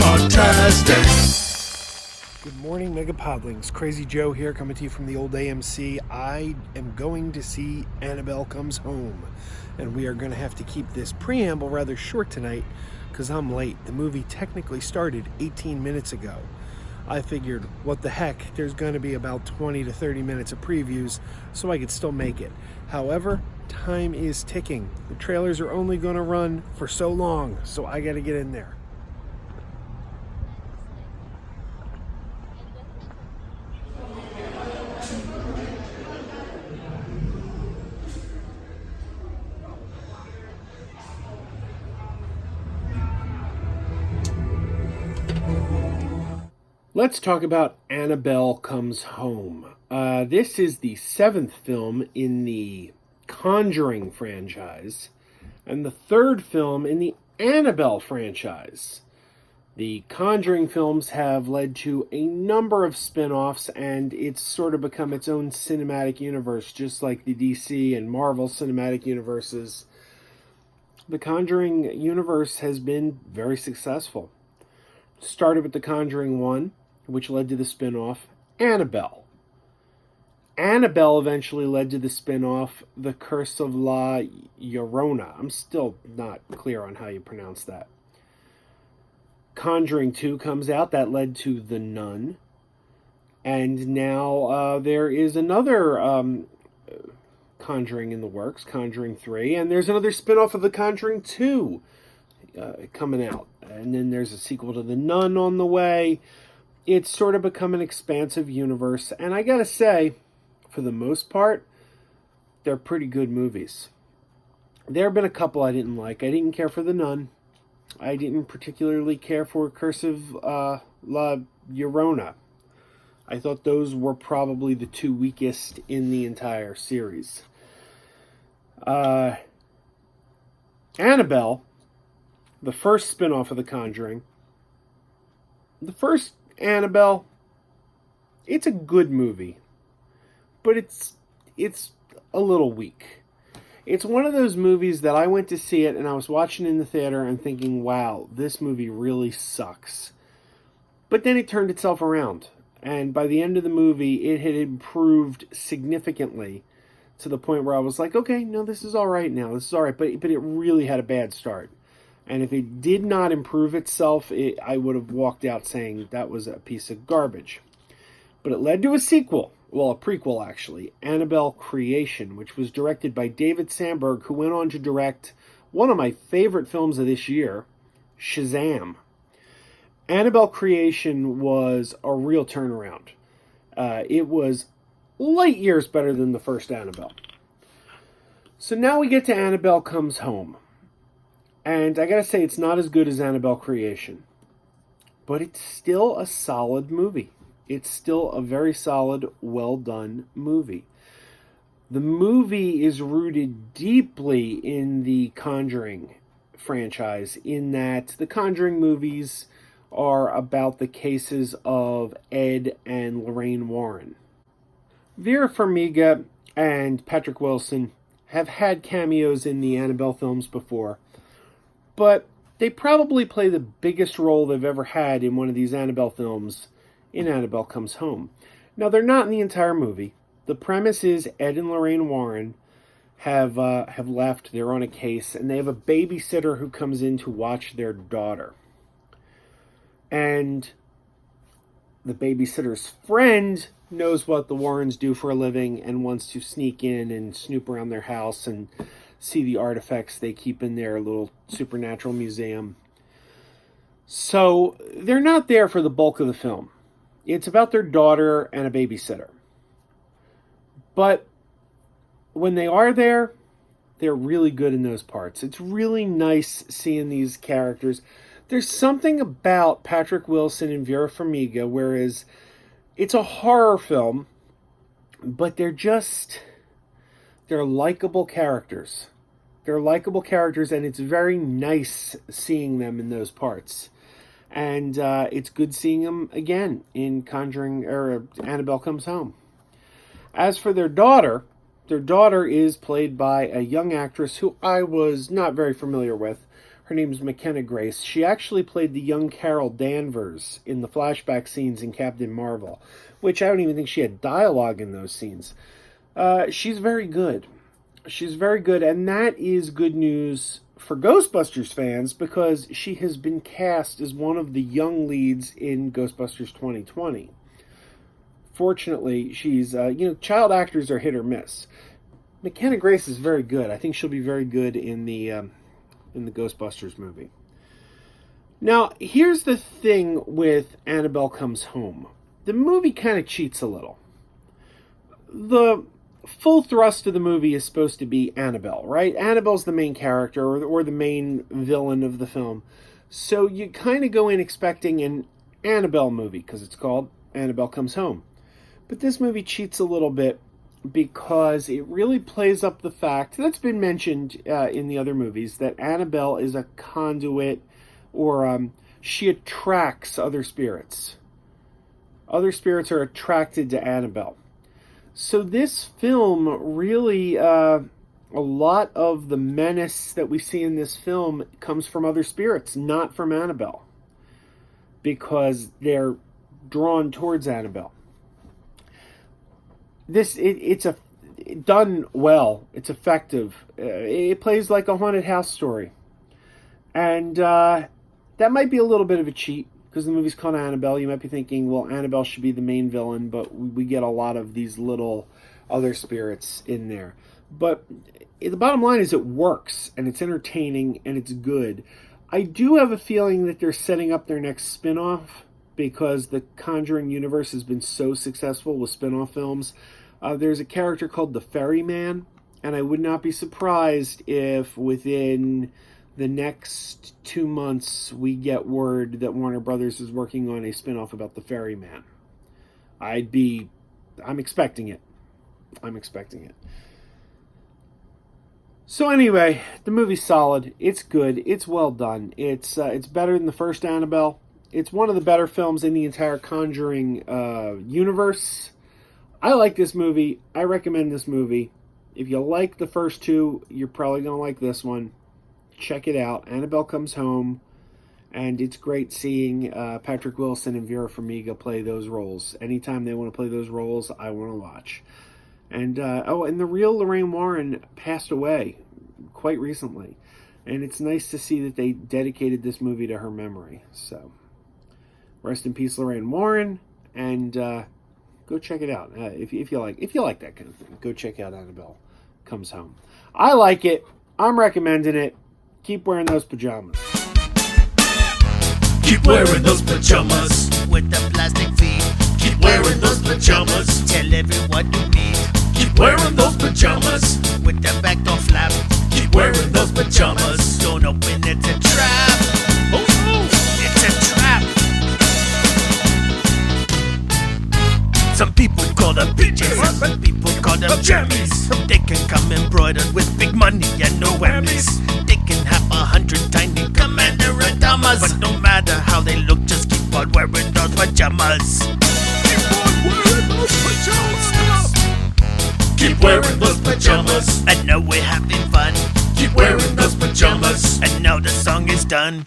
MegaPodTastic. Good morning, MegaPodlings. Krazy Joe here, coming to you from the old AMC. I am going to see Annabelle Comes Home, and we are going to have to keep this preamble rather short tonight because I'm late. The movie technically started 18 minutes ago. I figured, what the heck, there's going to be about 20 to 30 minutes of previews, so I could still make it. However, time is ticking. The trailers are only going to run for so long, so I got to get in there. Let's talk about Annabelle Comes Home. This is the 7th film in the Conjuring franchise and the 3rd film in the Annabelle franchise. The Conjuring films have led to a number of spin-offs, and it's sort of become its own cinematic universe, just like the DC and Marvel cinematic universes. The Conjuring universe has been very successful. Started with The Conjuring 1, which led to the spin-off Annabelle. Annabelle eventually led to the spin-off The Curse of La Llorona. I'm still not clear on how you pronounce that. Conjuring 2 comes out. That led to The Nun. And now there is another Conjuring in the works, Conjuring 3. And there's another spin-off of The Conjuring 2 coming out. And then there's a sequel to The Nun on the way. It's sort of become an expansive universe, and I gotta say, for the most part, they're pretty good movies. There have been a couple I didn't like. I didn't care for The Nun. I didn't particularly care for Curse of La Llorona. I thought those were probably the two weakest in the entire series. Annabelle, the first spin-off of The Conjuring, the first Annabelle, it's a good movie, but it's a little weak. It's one of those movies that I went to see it and I was watching in the theater and thinking, wow, this movie really sucks. But then it turned itself around, and by the end of the movie, it had improved significantly to the point where I was like, okay, no, this is all right now. This is all right, but it really had a bad start. And if it did not improve itself, I would have walked out saying that was a piece of garbage. But it led to a sequel, well, a prequel actually, Annabelle Creation, which was directed by David Sandberg, who went on to direct one of my favorite films of this year, Shazam. Annabelle Creation was a real turnaround. It was light years better than the first Annabelle. So now we get to Annabelle Comes Home. And I gotta say, it's not as good as Annabelle Creation. But it's still a solid movie. It's still a very solid, well-done movie. The movie is rooted deeply in the Conjuring franchise, in that the Conjuring movies are about the cases of Ed and Lorraine Warren. Vera Farmiga and Patrick Wilson have had cameos in the Annabelle films before, but they probably play the biggest role they've ever had in one of these Annabelle films in Annabelle Comes Home. Now, they're not in the entire movie. The premise is Ed and Lorraine Warren have left. They're on a case, and they have a babysitter who comes in to watch their daughter. And the babysitter's friend knows what the Warrens do for a living and wants to sneak in and snoop around their house and see the artifacts they keep in their little supernatural museum. So they're not there for the bulk of the film. It's about their daughter and a babysitter. But when they are there, they're really good in those parts. It's really nice seeing these characters. There's something about Patrick Wilson and Vera Farmiga, whereas it's a horror film, but they're likable characters. They're likable characters, and it's very nice seeing them in those parts. And it's good seeing them again in Conjuring, or Annabelle Comes Home. As for their daughter is played by a young actress who I was not very familiar with, Her name's McKenna Grace. She actually played the young Carol Danvers in the flashback scenes in Captain Marvel, which I don't even think she had dialogue in those scenes. She's very good. She's very good, and that is good news for Ghostbusters fans because she has been cast as one of the young leads in Ghostbusters 2020. Fortunately, she's, child actors are hit or miss. McKenna Grace is very good. I think she'll be very good in the Ghostbusters movie. Now, here's the thing with Annabelle Comes Home. The movie kind of cheats a little. The full thrust of the movie is supposed to be Annabelle, right? Annabelle's the main character or the main villain of the film. So you kind of go in expecting an Annabelle movie because it's called Annabelle Comes Home. But this movie cheats a little bit because it really plays up the fact that's been mentioned in the other movies that Annabelle is a conduit or she attracts other spirits. Other spirits are attracted to Annabelle. So this film really, a lot of the menace that we see in this film comes from other spirits, not from Annabelle. Because they're drawn towards Annabelle. It's done well. It's effective. It plays like a haunted house story. And that might be a little bit of a cheat. Because the movie's called Annabelle, you might be thinking, well, Annabelle should be the main villain, but we get a lot of these little other spirits in there. But the bottom line is it works, and it's entertaining, and it's good. I do have a feeling that they're setting up their next spin-off, because the Conjuring universe has been so successful with spin-off films. There's a character called the Ferryman, and I would not be surprised if within the next 2 months, we get word that Warner Brothers is working on a spin-off about the Ferryman. I'm expecting it. So anyway, the movie's solid. It's good. It's well done. It's better than the first Annabelle. It's one of the better films in the entire Conjuring universe. I like this movie. I recommend this movie. If you like the first two, you're probably going to like this one. Check it out. Annabelle Comes Home. And it's great seeing Patrick Wilson and Vera Farmiga play those roles. Anytime they want to play those roles, I want to watch. And and the real Lorraine Warren passed away quite recently. And it's nice to see that they dedicated this movie to her memory. So, rest in peace, Lorraine Warren. And go check it out. If you like that kind of thing, go check out Annabelle Comes Home. I like it. I'm recommending it. Keep wearing those pajamas. Keep wearing those pajamas with the plastic feet. Keep wearing those pajamas. Tell everyone you meet. Keep wearing those pajamas with the back door flap. Keep wearing those pajamas. Don't open, it's a trap. Oh no, it's a trap. Some people call them PJs, some people call them jammies. They can come embroidered with big money and no whammies. They can have 100 tiny commander Adamas, but no matter how they look, just keep on wearing those pajamas. Keep on wearing those pajamas. Keep wearing those pajamas. And now we're having fun. Keep wearing those pajamas. And now the song is done.